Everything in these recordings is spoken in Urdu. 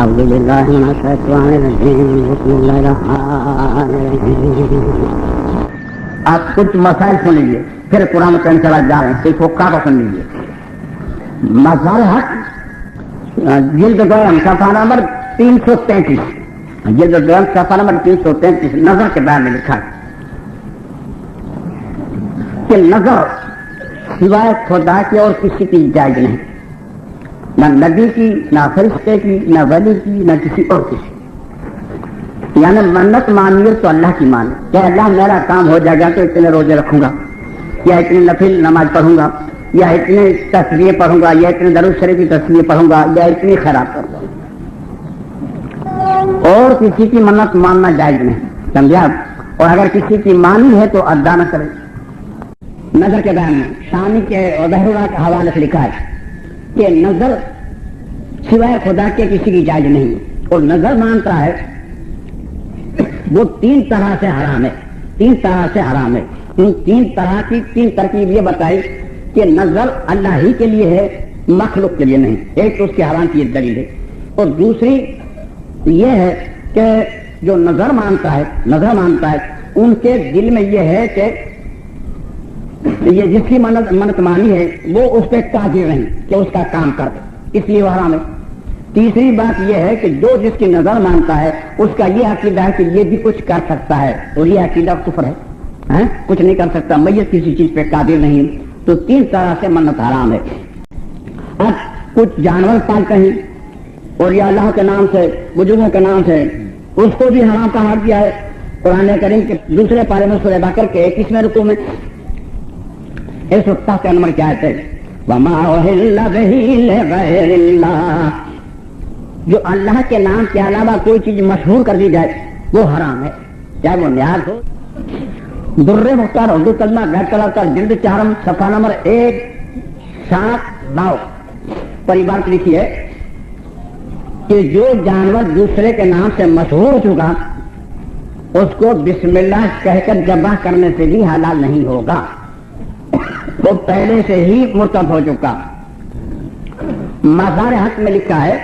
اعوذ باللہ من الشیطان الرجیم بسم اللہ الرحمن الرحیم. آپ کچھ مسائل سن لیجیے پھر قرآن کے انشاء اللہ جا رہے ہیں. صرف حکا کو سن لیجیے. مزار حق جلد دوم صفحہ نمبر 333. جلد دوم صفحہ نمبر 333 نظر کے بیان میں لکھا ہے کہ نظر سوائے خدا کی اور کسی کی جائز نہیں. نہ نبی کی، نہ فرشتے کی، نہ ولی کی، نہ کسی اور کی. یعنی منت مانیے تو اللہ کی مانے کہ اللہ میرا کام ہو جائے گا تو اتنے روزے رکھوں گا، یا اتنے نفل نماز پڑھوں گا، یا اتنے تصویریں پڑھوں گا، یا اتنے درود شریف کی تصویریں پڑھوں گا، یا اتنی خیرات کروں گا. اور کسی کی منت ماننا جائز نہیں. سمجھے آپ؟ اور اگر کسی کی مانی ہے تو ادا نہ کرے. نظر کے بیان میں شامی کے بحرہ کے حوالے سے لکھا ہے کہ نظر سوائے خدا کے کسی کی جائز نہیں. اور نظر مانتا ہے وہ 3 طرح سے حرام ہے. 3 طرح سے حرام ہے. ان 3 طرح کی 3 ترکیب یہ بتائی کہ نظر اللہ ہی کے لیے ہے، مخلوق کے لیے نہیں. ایک تو اس کے حرام کی دلیل ہے. اور دوسری یہ ہے کہ جو نظر مانتا ہے ان کے دل میں یہ ہے کہ یہ جس کی منت مانی ہے وہ اس پہ قادر نہیں کہ اس کا کام کر دے، اس لیے وہ حرام ہے. تیسری بات یہ ہے کہ جو جس کی نظر مانتا ہے اس کا یہ عقیدہ ہے کہ یہ بھی کچھ کر سکتا ہے، اور یہ عقیدہ کفر ہے. کچھ نہیں کر سکتا، میت کسی چیز پہ قادر نہیں. تو 3 طرح سے منت حرام ہے. اب کچھ جانور پالتے ہیں اور یہ اللہ کے نام سے، بزرگوں کے نام سے، اس کو بھی حرام قرار دیا ہے. قرآن کریم کے دوسرے پارے میں سورہ بقرہ کے 21ویں رکوع میں 187 نمبر کی آیت ہے وَمَا أُحِلَّ بِهِ لِغَيْرِ اللَّهِ. جو اللہ کے نام کے علاوہ کوئی چیز مشہور کر دی جائے وہ حرام ہے، چاہے وہ نیاز ہو. در مختار اردو کلمہ غیر کلام جلد 4 صفحہ نمبر 179 پر یہ بات لکھی ہے کہ جو جانور دوسرے کے نام سے مشہور ہو چکا اس کو بسم اللہ کہہ کر ذبح کرنے سے بھی حلال نہیں ہوگا، وہ پہلے سے ہی مرتد ہو چکا. مزار حق میں لکھا ہے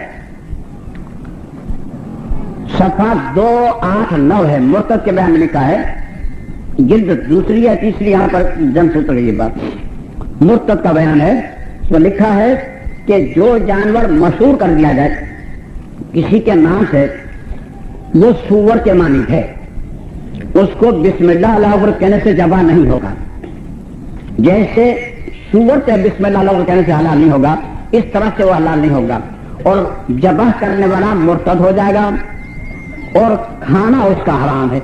صفحہ 289 ہے. مرتد کے بیان میں لکھا ہے جلد 2 یا 3 یہاں پر جن سوتر یہ بات مرتد کا بیان ہے. اس میں لکھا ہے کہ جو جانور مشہور کر دیا جائے کسی کے نام سے وہ سور کے مانند ہے، اس کو بسم اللہ اللہ اکبر کہنے سے ذبح نہیں ہوگا. جیسے سور سے بسم اللہ اللہ اکبر کہنے سے حلال نہیں ہوگا، اس طرح سے وہ حلال نہیں ہوگا. اور ذبح کرنے والا مرتد ہو جائے گا اور کھانا اس کا حرام ہے.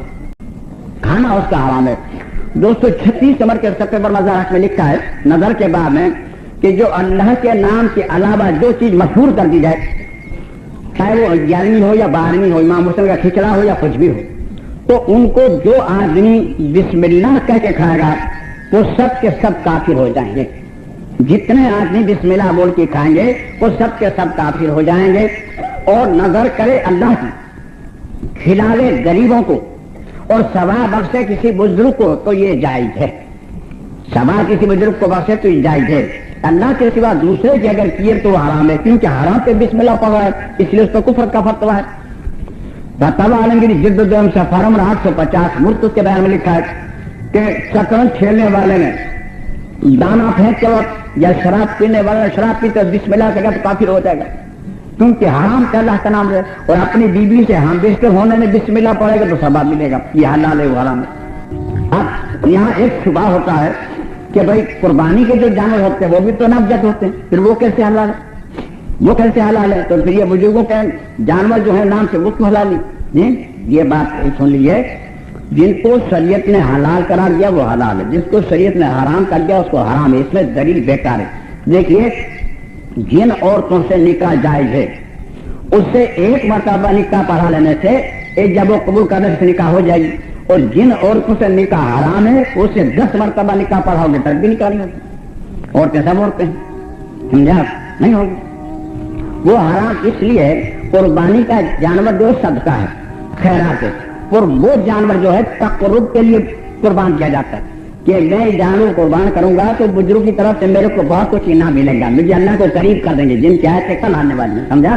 کھانا اس کا حرام ہے. 236 نمبر کے صفحے پر مزار میں لکھا ہے نظر کے باب میں کہ جو اللہ کے نام کے علاوہ جو چیز مشہور کر دی جائے، چاہے وہ 11ویں ہو یا 12ویں ہو، امام مسلم کا کھچڑا ہو یا کچھ بھی ہو، تو ان کو جو آدمی بسم اللہ کہہ کے کھائے گا وہ سب کے سب کافر ہو جائیں گے. جتنے آدمی بسم اللہ بول کے کھائیں گے وہ سب کے سب کافر ہو جائیں گے. اور نظر کرے اللہ کی، کھلالے غریبوں کو اور ثواب بخشے کسی بزرگ کو تو یہ جائز ہے. ثواب کسی بزرگ کو بخشے تو یہ جائز ہے. اللہ کے سوا دوسرے کی اگر کیے تو وہ حرام ہے، کیونکہ حرام پہ بسم اللہ پڑھا ہے، اس لیے اس کو کفر کا فتویٰ ہے. فتویٰ عالمگیری جلد 2 صفحہ نمبر 850 مرتد کے بیان میں لکھا ہے کہ شطرنج کھیلنے والے نے دانا پھینک کے وقت یا شراب پینے والا شراب پیتے بسم اللہ کہے گا تو کافر ہو جائے گا، کیونکہ حرام کا اللہ کا نام ہے. اور اپنی بیوی سے ہم بیشتر ہونے میں بسم اللہ پڑھے گا تو ثواب ملے گا. یہ حلال ہے وہ حرام ہے. اب یہاں ایک شبہ ہوتا ہے کہ بھائی قربانی کے جو جانور ہوتے ہیں وہ بھی تو نابجد ہوتے ہیں، پھر وہ کیسے حلال ہے؟ وہ کیسے حلال ہے؟ تو پھر یہ بزرگوں کے جانور جو ہے نام سے وہ کیوں حلال نہیں؟ یہ بات سن لیجیے، جن کو شریعت نے حلال قرار دیا وہ حلال ہے، جس کو شریعت نے حرام کر دیا اس کو حرام ہے. اس میں دلیل بیکار ہے. دیکھیے جن عورتوں سے نکاح جائز ہے اس سے 1 مرتبہ نکاح پڑھا لینے سے ایک جب وہ قبول کرنے سے نکاح ہو جائے گی، اور جن عورتوں سے نکاح حرام ہے اسے 10 مرتبہ نکاح پڑھاؤ گے تب بھی نکاح نہیں ہوگی. عورتیں سب عورتیں ہیں، سمجھا؟ نہیں ہوگی. وہ حرام اس لیے قربانی کا جانور جو صدقہ ہے خیرات ہے، اور وہ جانور جو ہے تقرب کے لیے قربان کیا جاتا ہے کہ میں جانور قربان کروں گا تو بزرگ کی طرف سے میرے کو بہت کچھ انعام ملے گا، مجھے اللہ کو قریب کر دیں گے. جن کی آیت کل آنے والی ہے، سمجھا؟